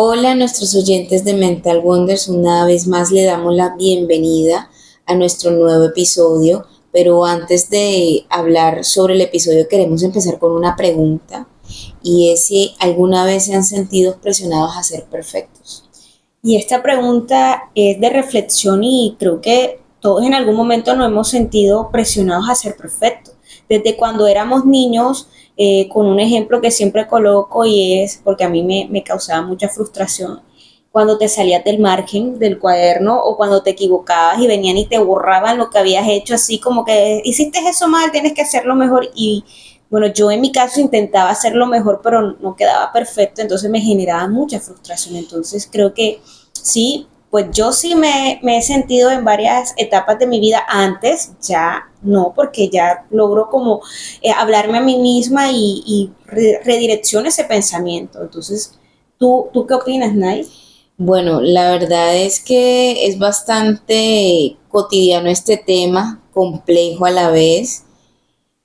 Hola a nuestros oyentes de Mental Wonders, una vez más le damos la bienvenida a nuestro nuevo episodio, pero antes de hablar sobre el episodio queremos empezar con una pregunta y es si alguna vez se han sentido presionados a ser perfectos. Y esta pregunta es de reflexión y creo que todos en algún momento nos hemos sentido presionados a ser perfectos. Desde cuando éramos niños, con un ejemplo que siempre coloco y es porque a mí me causaba mucha frustración, cuando te salías del margen del cuaderno o cuando te equivocabas y venían y te borraban lo que habías hecho, así como que hiciste eso mal, tienes que hacerlo mejor. Y bueno, yo en mi caso intentaba hacerlo mejor, pero no quedaba perfecto, entonces me generaba mucha frustración. Entonces creo que sí, pues yo sí me he sentido en varias etapas de mi vida antes, ya no, porque ya logro como hablarme a mí misma y redirecciono ese pensamiento. Entonces, ¿tú qué opinas, Nay? Bueno, la verdad es que es bastante cotidiano este tema, complejo a la vez.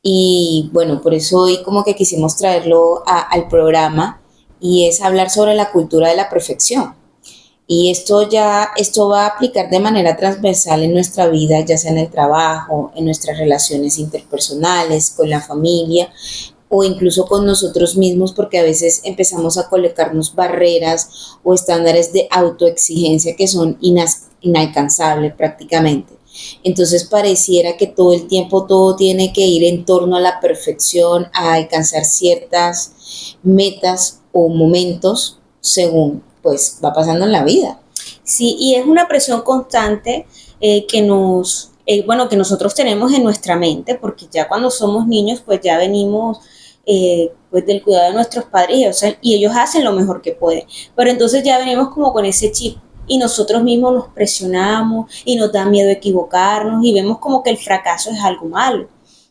Y bueno, por eso hoy como que quisimos traerlo al programa y es hablar sobre la cultura de la perfección. Y esto va a aplicar de manera transversal en nuestra vida, ya sea en el trabajo, en nuestras relaciones interpersonales, con la familia o incluso con nosotros mismos, porque a veces empezamos a colocarnos barreras o estándares de autoexigencia que son inalcanzables prácticamente. Entonces pareciera que todo el tiempo todo tiene que ir en torno a la perfección, a alcanzar ciertas metas o momentos según pues va pasando en la vida. Sí, y es una presión constante que nosotros tenemos en nuestra mente, porque ya cuando somos niños, pues ya venimos pues del cuidado de nuestros padres, o sea, y ellos hacen lo mejor que pueden. Pero entonces ya venimos como con ese chip y nosotros mismos nos presionamos y nos da miedo equivocarnos y vemos como que el fracaso es algo malo.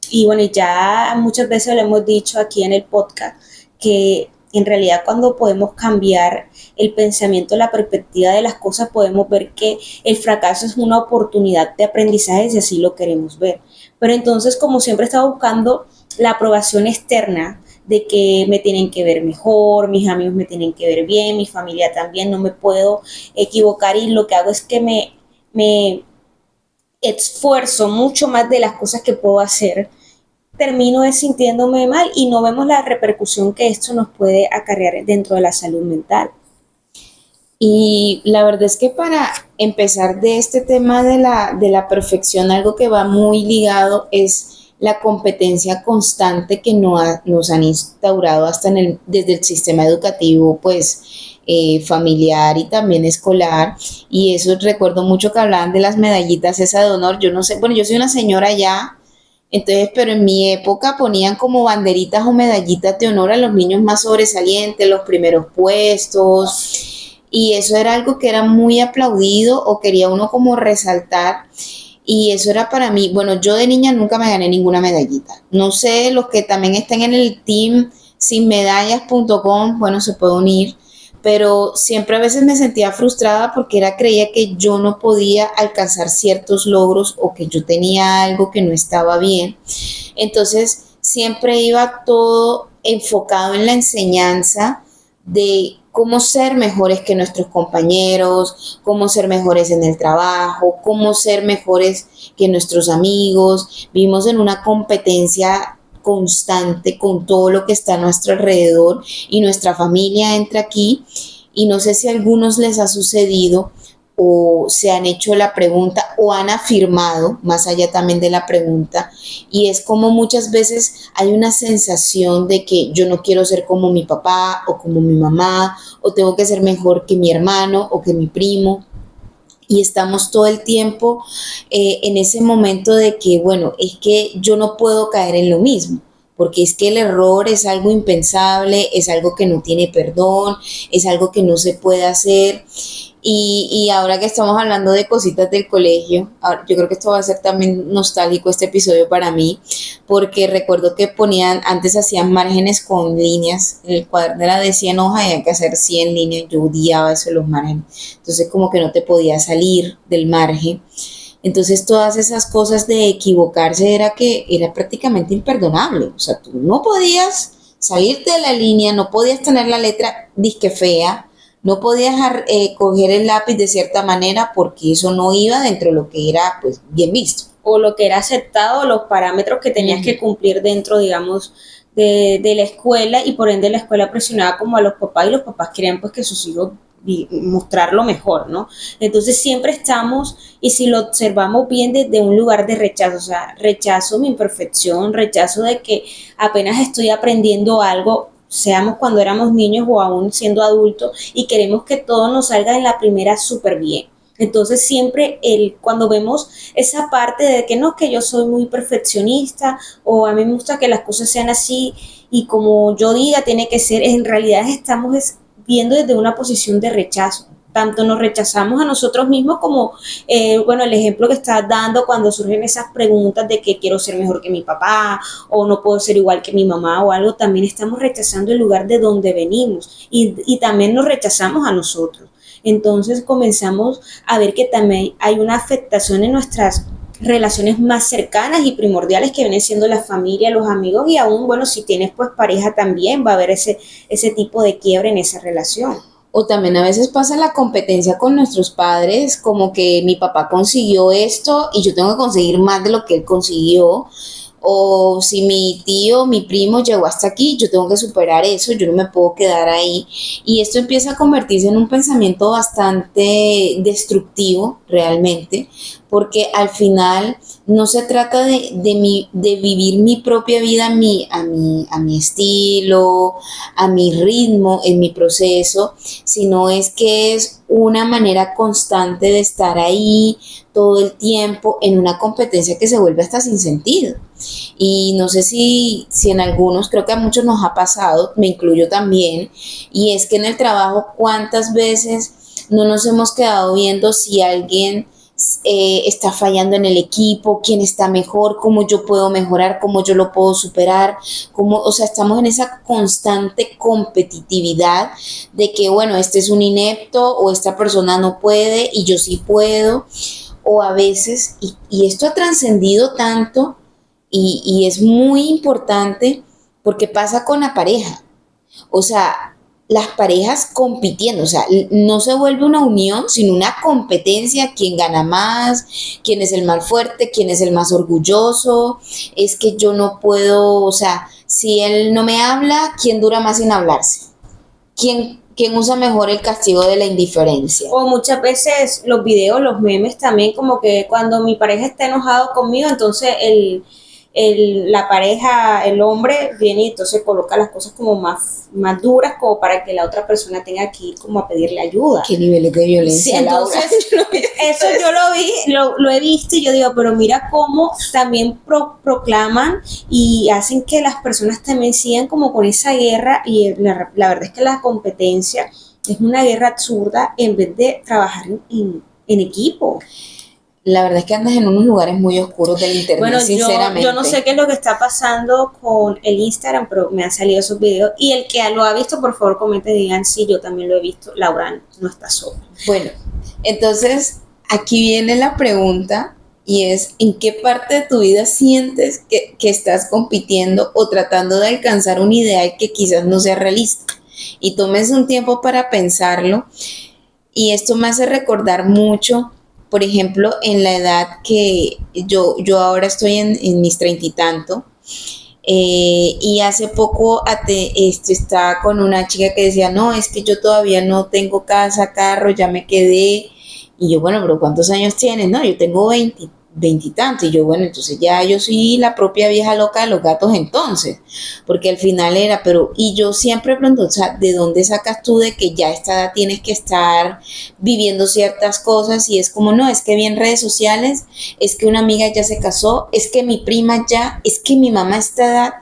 Y bueno, ya muchas veces lo hemos dicho aquí en el podcast, que en realidad cuando podemos cambiar el pensamiento, la perspectiva de las cosas, podemos ver que el fracaso es una oportunidad de aprendizaje si así lo queremos ver. Pero entonces, como siempre estaba buscando la aprobación externa de que me tienen que ver mejor, mis amigos me tienen que ver bien, mi familia también, no me puedo equivocar y lo que hago es que me esfuerzo mucho más de las cosas que puedo hacer, termino sintiéndome mal y no vemos la repercusión que esto nos puede acarrear dentro de la salud mental. Y la verdad es que para empezar de este tema de la perfección, algo que va muy ligado es la competencia constante que nos han instaurado hasta desde el sistema educativo, pues familiar y también escolar. Y eso recuerdo mucho que hablaban de las medallitas esa de honor. Yo no sé, bueno, yo soy una señora ya, entonces, pero en mi época ponían como banderitas o medallitas de honor a los niños más sobresalientes, los primeros puestos, y eso era algo que era muy aplaudido o quería uno como resaltar, y eso era para mí, bueno, yo de niña nunca me gané ninguna medallita. No sé, los que también estén en el team sinmedallas.com, bueno, se puede unir, pero siempre a veces me sentía frustrada porque creía que yo no podía alcanzar ciertos logros o que yo tenía algo que no estaba bien. Entonces siempre iba todo enfocado en la enseñanza de cómo ser mejores que nuestros compañeros, cómo ser mejores en el trabajo, cómo ser mejores que nuestros amigos. Vivimos en una competencia constante con todo lo que está a nuestro alrededor y nuestra familia entra aquí y no sé si a algunos les ha sucedido o se han hecho la pregunta o han afirmado, más allá también de la pregunta, y es como muchas veces hay una sensación de que yo no quiero ser como mi papá o como mi mamá, o tengo que ser mejor que mi hermano o que mi primo, y estamos todo el tiempo en ese momento de que, bueno, es que yo no puedo caer en lo mismo, porque es que el error es algo impensable, es algo que no tiene perdón, es algo que no se puede hacer. Y ahora que estamos hablando de cositas del colegio, yo creo que esto va a ser también nostálgico este episodio para mí, porque recuerdo que antes hacían márgenes con líneas, en el cuaderno era de 100 hojas y había que hacer 100 líneas, yo odiaba eso de los márgenes, entonces como que no te podías salir del margen. Entonces todas esas cosas de equivocarse era prácticamente imperdonable, o sea, tú no podías salirte de la línea, no podías tener la letra disque fea, no podías coger el lápiz de cierta manera porque eso no iba dentro de lo que era pues bien visto. O lo que era aceptado, los parámetros que tenías que cumplir dentro, digamos, de la escuela, y por ende la escuela presionaba como a los papás, y los papás querían pues que sus hijos mostrar lo mejor, ¿no? Entonces siempre estamos, y si lo observamos bien, desde un lugar de rechazo, o sea, rechazo mi imperfección, rechazo de que apenas estoy aprendiendo algo, seamos cuando éramos niños o aún siendo adultos, y queremos que todo nos salga en la primera súper bien. Entonces siempre cuando vemos esa parte de que no, que yo soy muy perfeccionista, o a mí me gusta que las cosas sean así y como yo diga tiene que ser, en realidad estamos viendo desde una posición de rechazo. Tanto nos rechazamos a nosotros mismos como, bueno, el ejemplo que estás dando cuando surgen esas preguntas de que quiero ser mejor que mi papá o no puedo ser igual que mi mamá o algo, también estamos rechazando el lugar de donde venimos, y también nos rechazamos a nosotros. Entonces comenzamos a ver que también hay una afectación en nuestras relaciones más cercanas y primordiales, que vienen siendo la familia, los amigos, y aún, bueno, si tienes pues pareja también va a haber ese tipo de quiebre en esa relación. O también a veces pasa la competencia con nuestros padres, como que mi papá consiguió esto y yo tengo que conseguir más de lo que él consiguió. O si mi tío, mi primo llegó hasta aquí, yo tengo que superar eso, yo no me puedo quedar ahí. Y esto empieza a convertirse en un pensamiento bastante destructivo realmente, porque al final no se trata de vivir mi propia vida a mi estilo, a mi ritmo, en mi proceso, sino es que es una manera constante de estar ahí todo el tiempo en una competencia que se vuelve hasta sin sentido. Y no sé si en algunos, creo que a muchos nos ha pasado, me incluyo también, y es que en el trabajo cuántas veces no nos hemos quedado viendo si alguien está fallando en el equipo, quién está mejor, cómo yo puedo mejorar, cómo yo lo puedo superar, cómo, o sea, estamos en esa constante competitividad de que, bueno, este es un inepto o esta persona no puede y yo sí puedo, o a veces, y esto ha trascendido tanto y es muy importante porque pasa con la pareja. O sea, las parejas compitiendo, o sea, no se vuelve una unión, sino una competencia, quién gana más, quién es el más fuerte, quién es el más orgulloso, es que yo no puedo, o sea, si él no me habla, ¿quién dura más sin hablarse? ¿Quién usa mejor el castigo de la indiferencia? O muchas veces los videos, los memes también, como que cuando mi pareja está enojado conmigo, entonces la pareja, el hombre, viene y entonces coloca las cosas como más duras, como para que la otra persona tenga que ir como a pedirle ayuda. ¿Qué niveles de violencia, sí, entonces, eso yo lo he visto, y yo digo, pero mira cómo también proclaman y hacen que las personas también sigan como con esa guerra, y la verdad es que la competencia es una guerra absurda en vez de trabajar en equipo. La verdad es que andas en unos lugares muy oscuros del internet, bueno, sinceramente. yo no sé qué es lo que está pasando con el Instagram, pero me han salido esos videos. Y el que lo ha visto, por favor, comente y digan si yo también lo he visto. Laura no está sola. Bueno, entonces aquí viene la pregunta y es, ¿en qué parte de tu vida sientes que estás compitiendo o tratando de alcanzar un ideal que quizás no sea realista? Y tomes un tiempo para pensarlo, y esto me hace recordar mucho, por ejemplo, en la edad que yo ahora estoy en mis treinta y tanto, y hace poco estaba con una chica que decía, no, es que yo todavía no tengo casa, carro, ya me quedé. Y yo, bueno, pero ¿cuántos años tienes? No, yo tengo 20 y tanto. Y yo, bueno, entonces ya yo soy la propia vieja loca de los gatos entonces. Porque al final era, pero, y yo siempre pregunto, o sea, ¿de dónde sacas tú de que ya a esta edad tienes que estar viviendo ciertas cosas? Y es como, no, es que vi en redes sociales, es que una amiga ya se casó, es que mi prima ya, es que mi mamá a esta edad.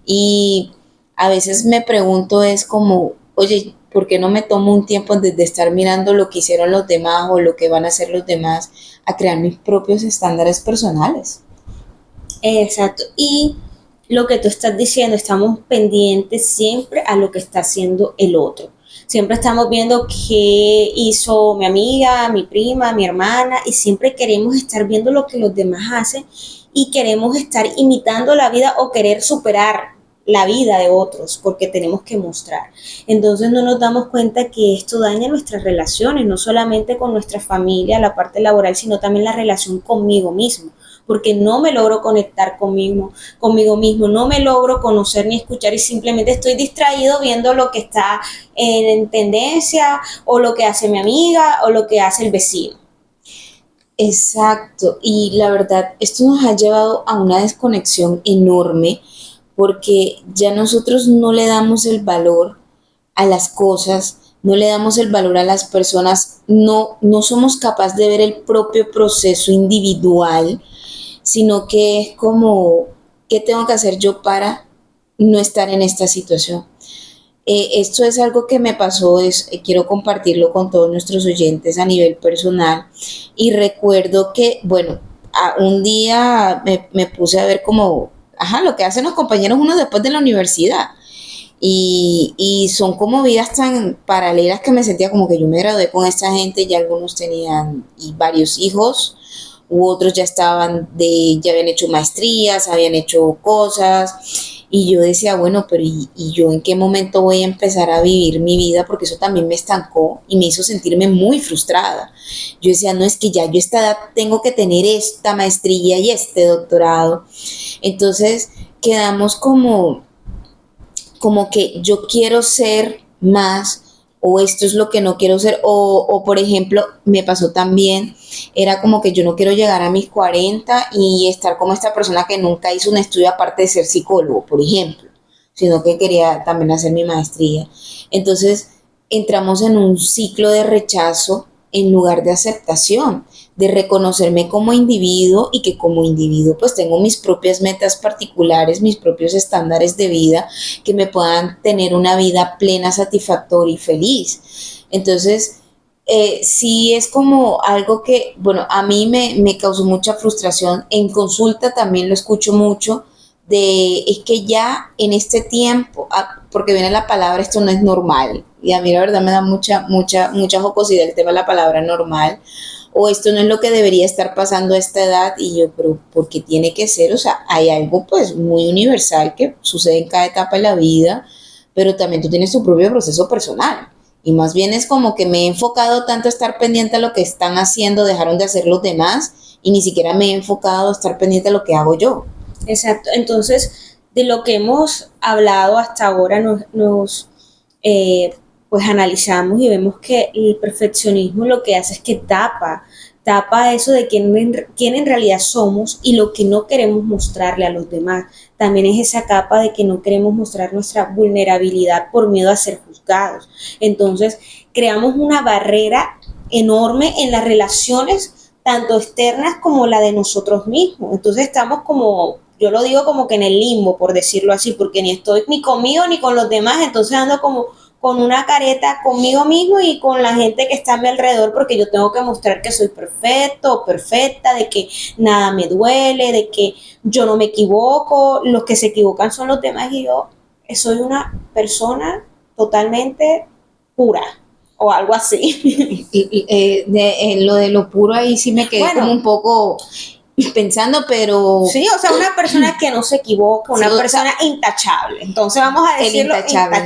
Y a veces me pregunto, es como, oye, ¿por qué no me tomo un tiempo antes de estar mirando lo que hicieron los demás o lo que van a hacer los demás, a crear mis propios estándares personales? Exacto. Y lo que tú estás diciendo, estamos pendientes siempre a lo que está haciendo el otro. Siempre estamos viendo qué hizo mi amiga, mi prima, mi hermana, y siempre queremos estar viendo lo que los demás hacen, y queremos estar imitando la vida o querer superar la vida de otros, porque tenemos que mostrar. Entonces no nos damos cuenta que esto daña nuestras relaciones, no solamente con nuestra familia, la parte laboral, sino también la relación conmigo mismo, porque no me logro conectar conmigo mismo, no me logro conocer ni escuchar y simplemente estoy distraído viendo lo que está en tendencia o lo que hace mi amiga o lo que hace el vecino. Exacto, y la verdad, esto nos ha llevado a una desconexión enorme porque ya nosotros no le damos el valor a las cosas, no le damos el valor a las personas, no somos capaces de ver el propio proceso individual, sino que es como, ¿qué tengo que hacer yo para no estar en esta situación? Esto es algo que me pasó, quiero compartirlo con todos nuestros oyentes a nivel personal y recuerdo que, bueno, un día me puse a ver como, ajá, lo que hacen los compañeros uno después de la universidad y son como vidas tan paralelas que me sentía como que yo me gradué con esta gente, ya algunos tenían varios hijos, u otros ya habían hecho maestrías, habían hecho cosas, y yo decía, bueno, pero ¿y yo en qué momento voy a empezar a vivir mi vida? Porque eso también me estancó y me hizo sentirme muy frustrada. Yo decía, no, es que ya yo a esta edad tengo que tener esta maestría y este doctorado. Entonces quedamos como que yo quiero ser más o esto es lo que no quiero ser o por ejemplo me pasó también, era como que yo no quiero llegar a mis 40 y estar como esta persona que nunca hizo un estudio aparte de ser psicólogo, por ejemplo, sino que quería también hacer mi maestría. Entonces entramos en un ciclo de rechazo en lugar de aceptación, de reconocerme como individuo y que como individuo pues tengo mis propias metas particulares, mis propios estándares de vida que me puedan tener una vida plena, satisfactoria y feliz. Entonces, sí es como algo que, bueno, a mí me causó mucha frustración. En consulta también lo escucho mucho, es que ya en este tiempo, porque viene la palabra, esto no es normal, y a mí la verdad me da mucha jocosidad el tema de la palabra normal, o esto no es lo que debería estar pasando a esta edad, y yo, pero ¿por qué tiene que ser? O sea, hay algo pues muy universal que sucede en cada etapa de la vida, pero también tú tienes tu propio proceso personal. Y más bien es como que me he enfocado tanto a estar pendiente a lo que están haciendo, dejaron de hacer los demás, y ni siquiera me he enfocado a estar pendiente a lo que hago yo. Exacto. Entonces, de lo que hemos hablado hasta ahora, pues analizamos y vemos que el perfeccionismo lo que hace es que tapa eso de quién en realidad somos y lo que no queremos mostrarle a los demás. También es esa capa de que no queremos mostrar nuestra vulnerabilidad por miedo a ser juzgados. Entonces, creamos una barrera enorme en las relaciones, tanto externas como la de nosotros mismos. Entonces, estamos como yo lo digo como que en el limbo, por decirlo así, porque ni estoy ni conmigo ni con los demás, entonces ando como con una careta conmigo mismo y con la gente que está a mi alrededor, porque yo tengo que mostrar que soy perfecto o perfecta, de que nada me duele, de que yo no me equivoco, los que se equivocan son los demás y yo soy una persona totalmente pura o algo así. Lo de lo puro ahí sí me quedé bueno, como un poco pensando, pero... Sí, o sea, una persona que no se equivoca, una sí, persona intachable. Entonces vamos a decirlo intachable.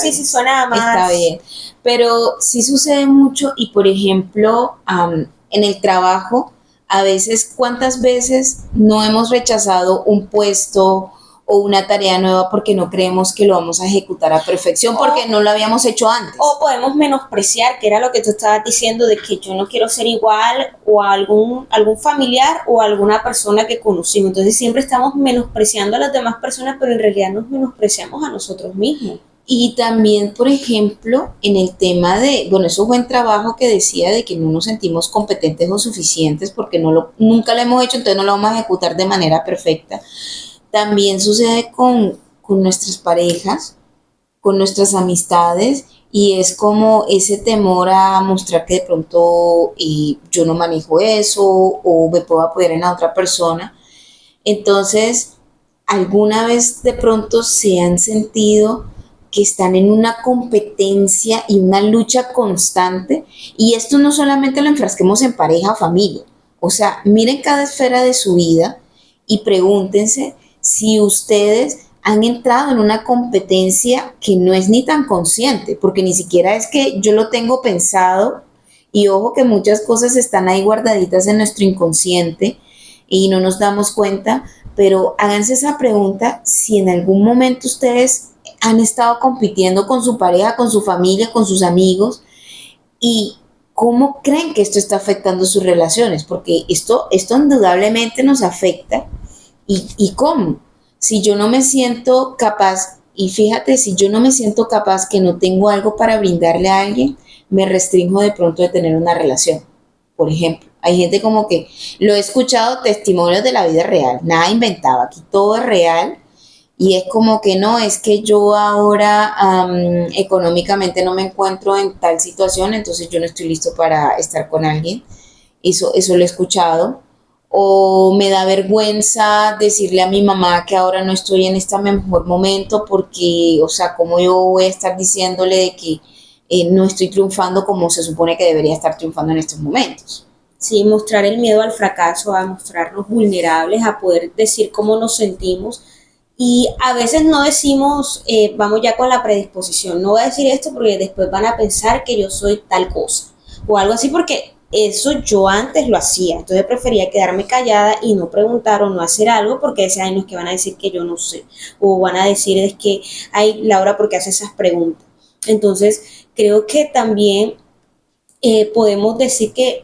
Sí, sí, suena más... Está bien. Pero sí sucede mucho y, por ejemplo, en el trabajo, a veces, ¿cuántas veces no hemos rechazado un puesto o una tarea nueva porque no creemos que lo vamos a ejecutar a perfección porque no lo habíamos hecho antes? O podemos menospreciar, que era lo que tú estabas diciendo, de que yo no quiero ser igual o a algún familiar o a alguna persona que conocimos. Entonces siempre estamos menospreciando a las demás personas, pero en realidad nos menospreciamos a nosotros mismos. Y también, por ejemplo, en el tema de, bueno, eso fue un trabajo que decía de que no nos sentimos competentes o suficientes porque nunca lo hemos hecho, entonces no lo vamos a ejecutar de manera perfecta. También sucede con nuestras parejas, con nuestras amistades, y es como ese temor a mostrar que de pronto yo no manejo eso o me puedo apoyar en la otra persona. Entonces, ¿alguna vez de pronto se han sentido que están en una competencia y una lucha constante? Y esto no solamente lo enfrasquemos en pareja o familia. O sea, miren cada esfera de su vida y pregúntense si ustedes han entrado en una competencia que no es ni tan consciente, porque ni siquiera es que yo lo tengo pensado, y ojo que muchas cosas están ahí guardaditas en nuestro inconsciente y no nos damos cuenta, pero háganse esa pregunta si en algún momento ustedes han estado compitiendo con su pareja, con su familia, con sus amigos, y cómo creen que esto está afectando sus relaciones, porque esto indudablemente nos afecta. ¿Y cómo? Si yo no me siento capaz, y fíjate, si yo no me siento capaz, que no tengo algo para brindarle a alguien, me restringo de pronto de tener una relación. Por ejemplo, hay gente como que, lo he escuchado, testimonios de la vida real, nada inventado, aquí todo es real, y es como que no, es que yo ahora económicamente no me encuentro en tal situación, entonces yo no estoy listo para estar con alguien. Eso lo he escuchado. O me da vergüenza decirle a mi mamá que ahora no estoy en este mejor momento porque, o sea, ¿cómo yo voy a estar diciéndole de que no estoy triunfando como se supone que debería estar triunfando en estos momentos? Sí, mostrar el miedo al fracaso, a mostrarnos vulnerables, a poder decir cómo nos sentimos. Y a veces no decimos, vamos ya con la predisposición, no voy a decir esto porque después van a pensar que yo soy tal cosa o algo así, porque eso yo antes lo hacía, entonces prefería quedarme callada y no preguntar o no hacer algo porque decían, ay, no, es que van a decir que yo no sé, o van a decir es que, ay, Laura, ¿por qué hace esas preguntas? Entonces, creo que también podemos decir que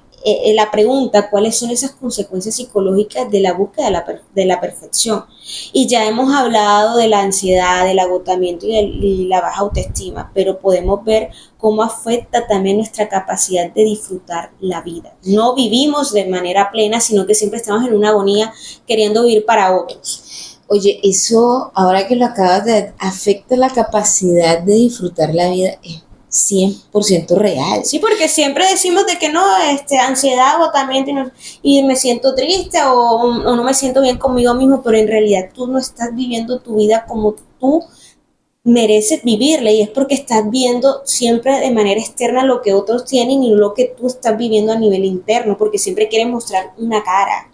la pregunta, ¿cuáles son esas consecuencias psicológicas de la búsqueda de la perfección? Y ya hemos hablado de la ansiedad, del agotamiento y la baja autoestima, pero podemos ver cómo afecta también nuestra capacidad de disfrutar la vida. No vivimos de manera plena, sino que siempre estamos en una agonía queriendo vivir para otros. Oye, eso, ahora que lo acabas de afecta la capacidad de disfrutar la vida, es 100% real. Sí, porque siempre decimos de que no, ansiedad, agotamiento y me siento triste o no me siento bien conmigo mismo, pero en realidad tú no estás viviendo tu vida como tú mereces vivirla y es porque estás viendo siempre de manera externa lo que otros tienen y lo que tú estás viviendo a nivel interno, porque siempre quieres mostrar una cara.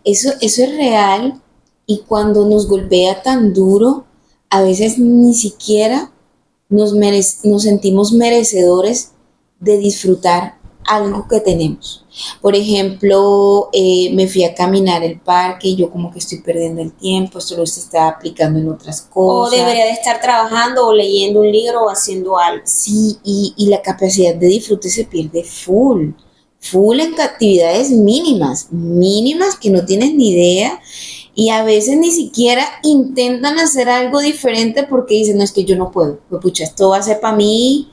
Eso es real, y cuando nos golpea tan duro, a veces ni siquiera nos sentimos merecedores de disfrutar algo que tenemos. Por ejemplo, me fui a caminar el parque y yo como que estoy perdiendo el tiempo, esto lo se está aplicando en otras O cosas. debería de estar trabajando o leyendo un libro o haciendo algo. Sí, y la capacidad de disfrute se pierde full en actividades mínimas, mínimas que no tienes ni idea, y a veces ni siquiera intentan hacer algo diferente porque dicen, no, es que yo no puedo, pues pucha, esto va a ser para mí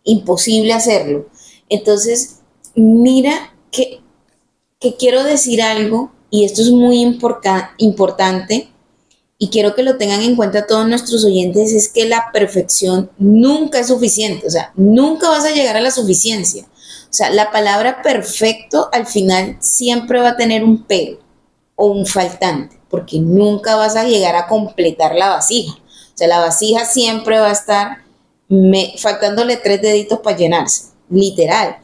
imposible hacerlo. Entonces, mira que quiero decir algo, y esto es muy importante, y quiero que lo tengan en cuenta todos nuestros oyentes, es que la perfección nunca es suficiente, o sea, nunca vas a llegar a la suficiencia. O sea, la palabra perfecto al final siempre va a tener un pero o un faltante, porque nunca vas a llegar a completar la vasija. O sea, la vasija siempre va a estar faltándole 3 deditos para llenarse, literal.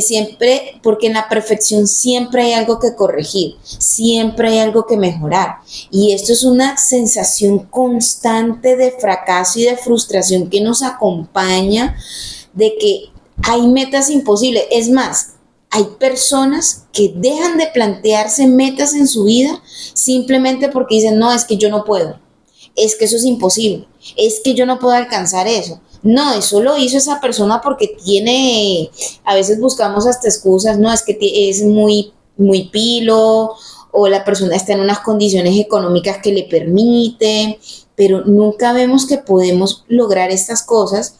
Siempre, porque en la perfección siempre hay algo que corregir, siempre hay algo que mejorar. Y esto es una sensación constante de fracaso y de frustración que nos acompaña, de que hay metas imposibles. Es más, hay personas que dejan de plantearse metas en su vida simplemente porque dicen, no, es que yo no puedo, es que eso es imposible, es que yo no puedo alcanzar eso. No, eso lo hizo esa persona porque tiene, a veces buscamos hasta excusas, no, es que es muy pilo, o la persona está en unas condiciones económicas que le permiten, pero nunca vemos que podemos lograr estas cosas,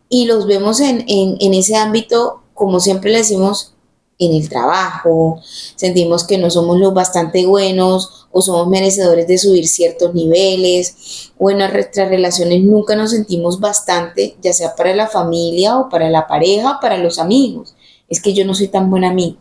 y los vemos en ese ámbito, como siempre le decimos, en el trabajo, sentimos que no somos lo bastante buenos o somos merecedores de subir ciertos niveles, o en nuestras relaciones nunca nos sentimos bastante, ya sea para la familia o para la pareja o para los amigos. Es que yo no soy tan buen amigo.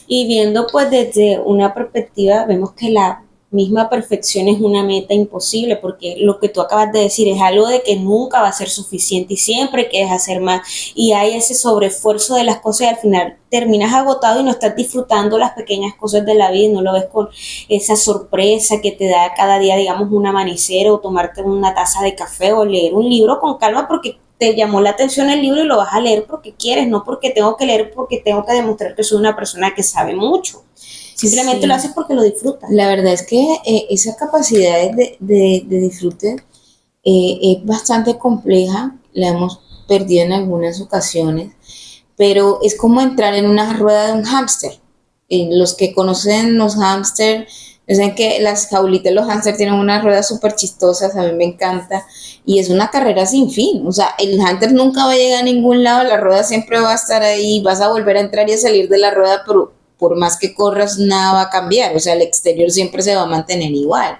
Y viendo pues desde una perspectiva, vemos que la misma perfección es una meta imposible, porque lo que tú acabas de decir es algo de que nunca va a ser suficiente y siempre quieres hacer más y hay ese sobreesfuerzo de las cosas y al final terminas agotado y no estás disfrutando las pequeñas cosas de la vida y no lo ves con esa sorpresa que te da cada día, digamos, un amanecer o tomarte una taza de café o leer un libro con calma porque te llamó la atención el libro y lo vas a leer porque quieres, no porque tengo que leer, porque tengo que demostrar que soy una persona que sabe mucho. Simplemente lo Sí, haces porque lo disfrutas. la verdad es que esa capacidad de disfrute es bastante compleja, la hemos perdido en algunas ocasiones, pero es como entrar en una rueda de un hámster. Los que conocen los hámster, saben que las jaulitas de los hámster tienen unas ruedas súper chistosas, a mí me encanta, y es una carrera sin fin, o sea, el hámster nunca va a llegar a ningún lado, la rueda siempre va a estar ahí, vas a volver a entrar y a salir de la rueda, pero por más que corras, nada va a cambiar, o sea, el exterior siempre se va a mantener igual.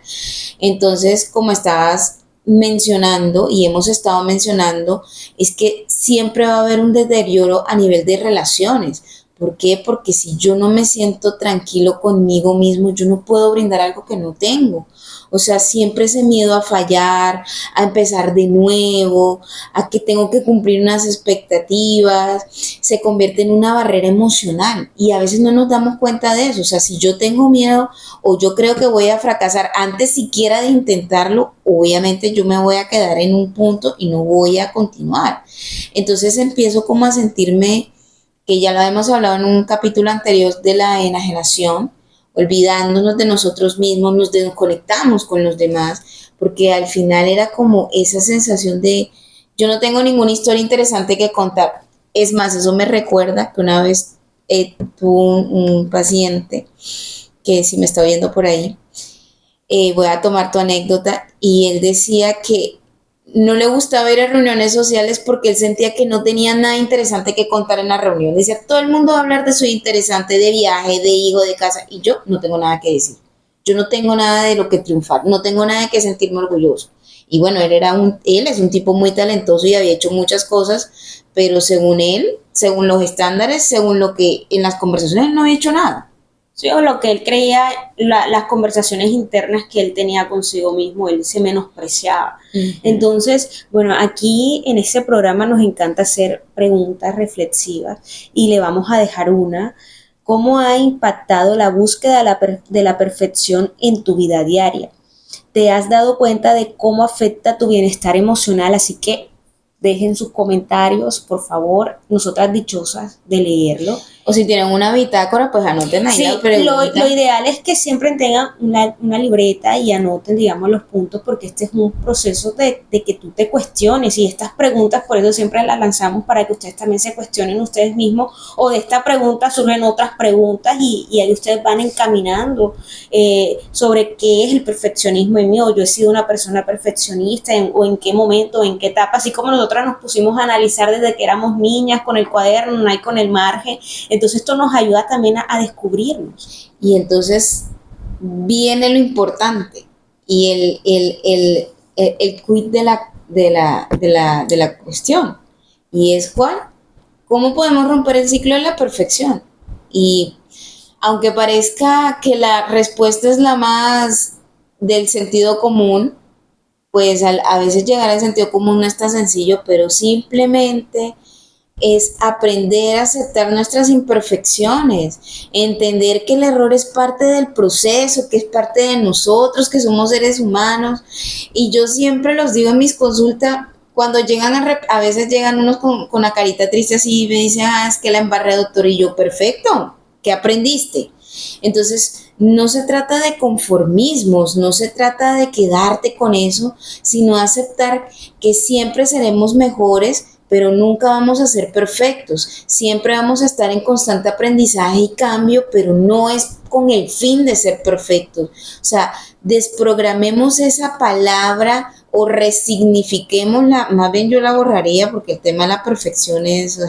Entonces, como estabas mencionando y hemos estado mencionando, es que siempre va a haber un deterioro a nivel de relaciones. ¿Por qué? Porque si yo no me siento tranquilo conmigo mismo, yo no puedo brindar algo que no tengo. O sea, siempre ese miedo a fallar, a empezar de nuevo, a que tengo que cumplir unas expectativas, se convierte en una barrera emocional y a veces no nos damos cuenta de eso. O sea, si yo tengo miedo o yo creo que voy a fracasar antes siquiera de intentarlo, obviamente yo me voy a quedar en un punto y no voy a continuar. Entonces empiezo como a sentirme, que ya lo hemos hablado en un capítulo anterior de la enajenación, olvidándonos de nosotros mismos, nos desconectamos con los demás, porque al final era como esa sensación de yo no tengo ninguna historia interesante que contar. Es más, eso me recuerda que una vez tuve un paciente que si me está oyendo por ahí, voy a tomar tu anécdota, y él decía que no le gustaba ir a reuniones sociales porque él sentía que no tenía nada interesante que contar en la reunión. Decía, todo el mundo va a hablar de su interesante, de viaje, de hijo, de casa, y yo no tengo nada que decir. Yo no tengo nada de lo que triunfar, no tengo nada de que sentirme orgulloso. Y bueno, él es un tipo muy talentoso y había hecho muchas cosas, pero según él, según los estándares, según lo que en las conversaciones no había hecho nada. Sí, o lo que él creía, las conversaciones internas que él tenía consigo mismo, él se menospreciaba. Uh-huh. Entonces, bueno, aquí en este programa nos encanta hacer preguntas reflexivas y le vamos a dejar una. ¿Cómo ha impactado la búsqueda de la perfección en tu vida diaria? ¿Te has dado cuenta de cómo afecta tu bienestar emocional? Así que dejen sus comentarios, por favor, nosotras dichosas de leerlo. O si tienen una bitácora, pues anoten ahí la Sí, lo pregunta. ideal es que siempre tengan una libreta y anoten, digamos, los puntos, porque este es un proceso de que tú te cuestiones y estas preguntas, por eso siempre las lanzamos para que ustedes también se cuestionen ustedes mismos, o de esta pregunta surgen otras preguntas y ahí ustedes van encaminando sobre qué es el perfeccionismo en mí, o yo he sido una persona perfeccionista, o en qué momento, en qué etapa, así como nosotras nos pusimos a analizar desde que éramos niñas con el cuaderno, y con el margen. Entonces esto nos ayuda también a descubrirnos. Y entonces viene lo importante y el quid de la cuestión. ¿Y es cuál? ¿Cómo podemos romper el ciclo de la perfección? Y aunque parezca que la respuesta es la más del sentido común, pues a veces llegar al sentido común no es tan sencillo, pero simplemente es aprender a aceptar nuestras imperfecciones, entender que el error es parte del proceso, que es parte de nosotros, que somos seres humanos. Y yo siempre los digo en mis consultas, cuando llegan a veces llegan unos con la carita triste así y me dicen, es que la embarré, doctor, y yo, perfecto, ¿qué aprendiste? Entonces, no se trata de conformismos, no se trata de quedarte con eso, sino aceptar que siempre seremos mejores, pero nunca vamos a ser perfectos. Siempre vamos a estar en constante aprendizaje y cambio, pero no es con el fin de ser perfectos. O sea, desprogramemos esa palabra o resignifiquémosla, más bien yo la borraría porque el tema de la perfección es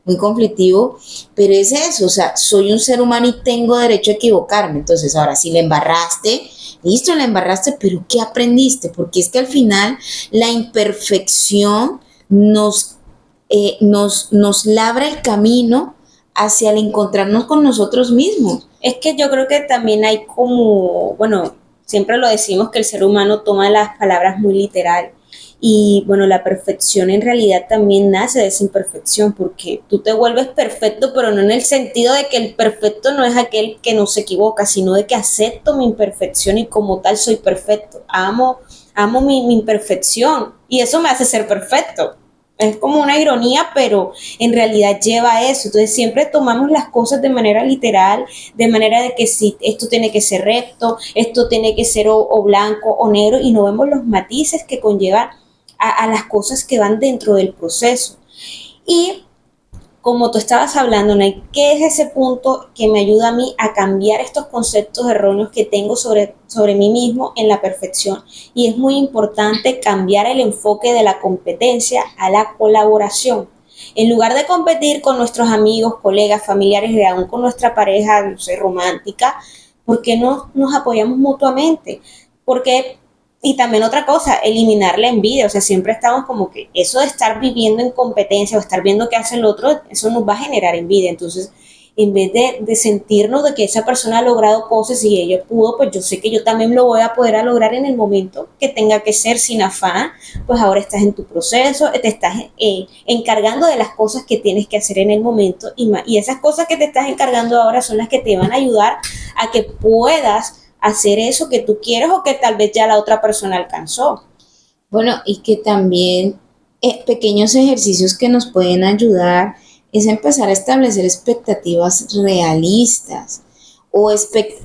muy conflictivo, pero es eso, o sea, soy un ser humano y tengo derecho a equivocarme. Entonces, ahora, si la embarraste, listo, la embarraste, pero ¿qué aprendiste? Porque es que al final la imperfección nos labra el camino hacia el encontrarnos con nosotros mismos. Es que yo creo que también hay como, bueno, siempre lo decimos que el ser humano toma las palabras muy literal. Y bueno, la perfección en realidad también nace de esa imperfección, porque tú te vuelves perfecto, pero no en el sentido de que el perfecto no es aquel que no se equivoca, sino de que acepto mi imperfección y como tal soy perfecto. Amo mi imperfección y eso me hace ser perfecto. Es como una ironía, pero en realidad lleva a eso. Entonces siempre tomamos las cosas de manera literal, de manera de que si esto tiene que ser recto, esto tiene que ser o blanco o negro, y no vemos los matices que conllevan a las cosas que van dentro del proceso. Y como tú estabas hablando, Nay, ¿qué es ese punto que me ayuda a mí a cambiar estos conceptos erróneos que tengo sobre mí mismo en la perfección? Y es muy importante cambiar el enfoque de la competencia a la colaboración. En lugar de competir con nuestros amigos, colegas, familiares y aún con nuestra pareja, no sé, romántica, ¿por qué no nos apoyamos mutuamente? Porque y también otra cosa, eliminar la envidia, o sea, siempre estamos como que eso de estar viviendo en competencia o estar viendo qué hace el otro, eso nos va a generar envidia. Entonces, en vez de sentirnos de que esa persona ha logrado cosas y ella pudo, pues yo sé que yo también lo voy a poder a lograr en el momento que tenga que ser sin afán, pues ahora estás en tu proceso, te estás encargando de las cosas que tienes que hacer en el momento y esas cosas que te estás encargando ahora son las que te van a ayudar a que puedas hacer eso que tú quieres o que tal vez ya la otra persona alcanzó. Bueno, y que también pequeños ejercicios que nos pueden ayudar es empezar a establecer expectativas realistas o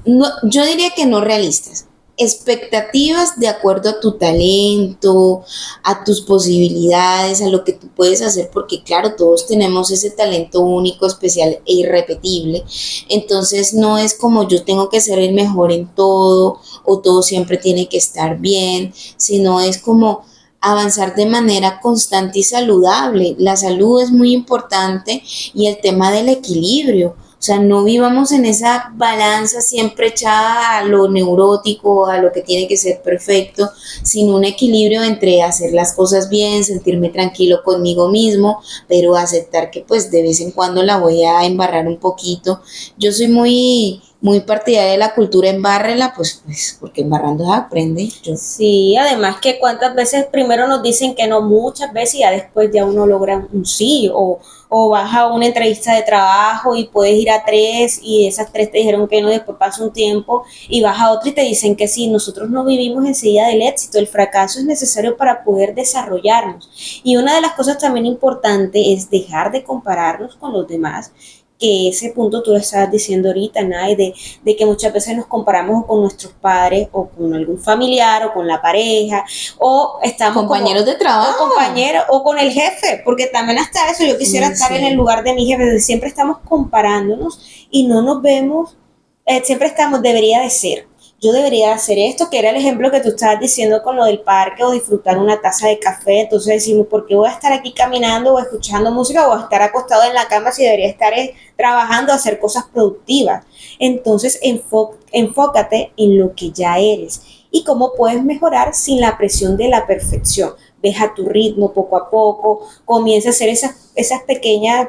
no, yo diría que no realistas, expectativas de acuerdo a tu talento, a tus posibilidades, a lo que tú puedes hacer, porque claro, todos tenemos ese talento único, especial e irrepetible. Entonces no es como yo tengo que ser el mejor en todo o todo siempre tiene que estar bien, sino es como avanzar de manera constante y saludable. La salud es muy importante y el tema del equilibrio. O sea, no vivamos en esa balanza siempre echada a lo neurótico, a lo que tiene que ser perfecto, sino un equilibrio entre hacer las cosas bien, sentirme tranquilo conmigo mismo, pero aceptar que pues de vez en cuando la voy a embarrar un poquito. Yo soy muy partidaria de la cultura embárrela, pues porque embarrando se aprende. Sí, además que cuántas veces primero nos dicen que no, muchas veces y ya después ya uno logra un sí o vas a una entrevista de trabajo y puedes ir a tres y esas tres te dijeron que no, después pasa un tiempo y vas a otra y te dicen que sí. Nosotros no vivimos enseguida del éxito, el fracaso es necesario para poder desarrollarnos. Y una de las cosas también importantes es dejar de compararnos con los demás, que ese punto tú lo estabas diciendo ahorita, Nay, de que muchas veces nos comparamos con nuestros padres o con algún familiar o con la pareja o estamos compañeros como, de trabajo. o compañeros o con el jefe, porque también hasta eso yo quisiera estar en el lugar de mi jefe, siempre estamos comparándonos y no nos vemos, siempre estamos, debería de ser. Yo debería hacer esto, que era el ejemplo que tú estabas diciendo con lo del parque o disfrutar una taza de café. Entonces decimos, ¿por qué voy a estar aquí caminando o escuchando música o a estar acostado en la cama si debería estar trabajando, hacer cosas productivas? Entonces enfócate en lo que ya eres y cómo puedes mejorar sin la presión de la perfección. Ves a tu ritmo poco a poco, comienza a hacer esos pequeños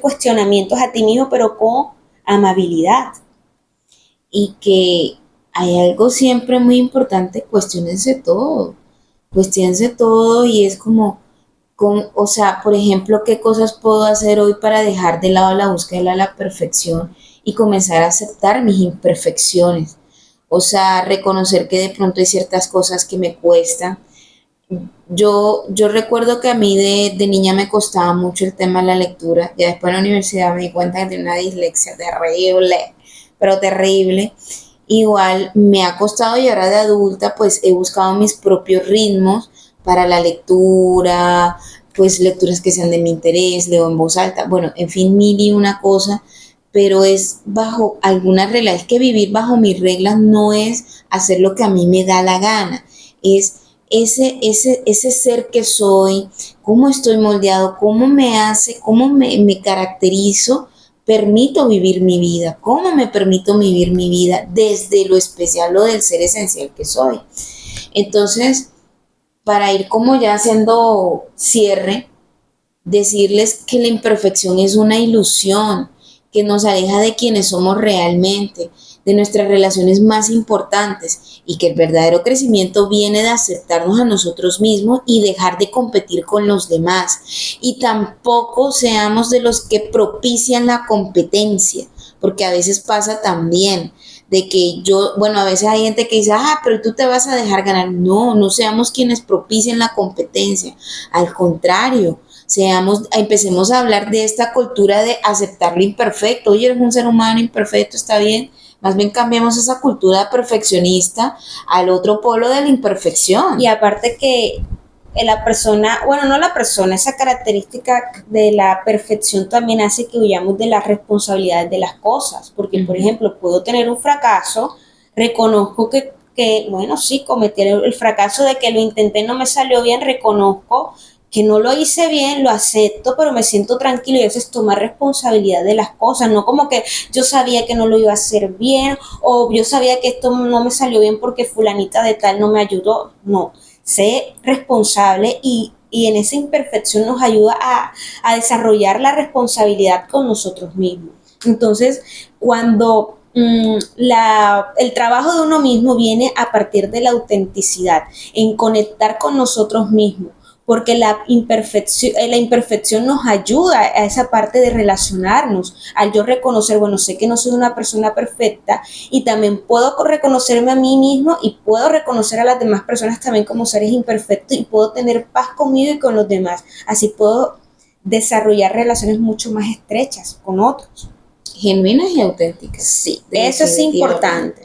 cuestionamientos a ti mismo, pero con amabilidad. Y que hay algo siempre muy importante, cuestionense todo y es como, o sea, por ejemplo, qué cosas puedo hacer hoy para dejar de lado la búsqueda de la perfección y comenzar a aceptar mis imperfecciones. O sea, reconocer que de pronto hay ciertas cosas que me cuestan. Yo recuerdo que a mí de niña me costaba mucho el tema de la lectura. Ya después en la universidad me di cuenta que tenía una dislexia terrible, pero terrible. Igual me ha costado y ahora de adulta pues he buscado mis propios ritmos para la lectura, pues lecturas que sean de mi interés, leo en voz alta, bueno, en fin, mil y una cosa, pero es bajo algunas reglas. Es que vivir bajo mis reglas no es hacer lo que a mí me da la gana, es ese ser que soy, cómo estoy moldeado, cómo me hace, cómo me caracterizo, permito vivir mi vida, cómo me permito vivir mi vida desde lo especial o del ser esencial que soy. Entonces, para ir como ya haciendo cierre, decirles que la imperfección es una ilusión, que nos aleja de quienes somos realmente, de nuestras relaciones más importantes, y que el verdadero crecimiento viene de aceptarnos a nosotros mismos y dejar de competir con los demás. Y tampoco seamos de los que propician la competencia, porque a veces pasa también de que bueno, a veces hay gente que dice, pero tú te vas a dejar ganar. No, no seamos quienes propicien la competencia. Al contrario, empecemos a hablar de esta cultura de aceptar lo imperfecto. Oye, eres un ser humano imperfecto, está bien. Más bien cambiemos esa cultura perfeccionista al otro polo de la imperfección. Y aparte que la persona, bueno, no la persona, esa característica de la perfección también hace que huyamos de las responsabilidades de las cosas, porque por ejemplo, puedo tener un fracaso, reconozco que bueno, sí, cometí el fracaso de que lo intenté, no me salió bien, reconozco que no lo hice bien, lo acepto, pero me siento tranquilo y eso es tomar responsabilidad de las cosas, no como que yo sabía que no lo iba a hacer bien o yo sabía que esto no me salió bien porque fulanita de tal no me ayudó, no, sé responsable y en esa imperfección nos ayuda a desarrollar la responsabilidad con nosotros mismos. Entonces, cuando el trabajo de uno mismo viene a partir de la autenticidad, en conectar con nosotros mismos, porque la imperfección nos ayuda a esa parte de relacionarnos, al yo reconocer, bueno, sé que no soy una persona perfecta y también puedo reconocerme a mí mismo y puedo reconocer a las demás personas también como seres imperfectos y puedo tener paz conmigo y con los demás. Así puedo desarrollar relaciones mucho más estrechas con otros. Genuinas y auténticas. Sí, eso es importante.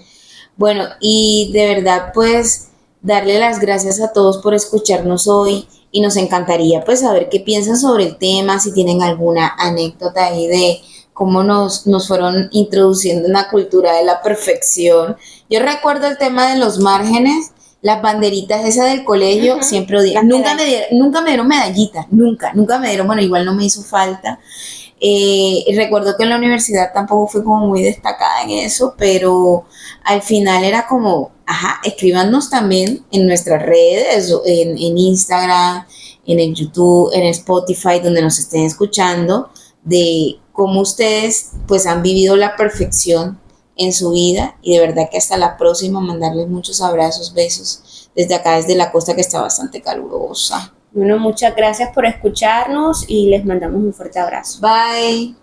Bueno, y de verdad, pues, darle las gracias a todos por escucharnos hoy y nos encantaría, pues, saber qué piensan sobre el tema, si tienen alguna anécdota ahí de cómo nos fueron introduciendo en la cultura de la perfección. Yo recuerdo el tema de los márgenes, las banderitas esas del colegio, siempre odié. Nunca me dieron medallita, nunca me dieron, bueno, igual no me hizo falta. Recuerdo que en la universidad tampoco fui como muy destacada en eso, pero al final era como, escríbanos también en nuestras redes, en Instagram, en el YouTube, en Spotify, donde nos estén escuchando, de cómo ustedes pues han vivido la perfección en su vida, y de verdad que hasta la próxima, mandarles muchos abrazos, besos desde acá, desde la costa que está bastante calurosa. Bueno, muchas gracias por escucharnos y les mandamos un fuerte abrazo. Bye.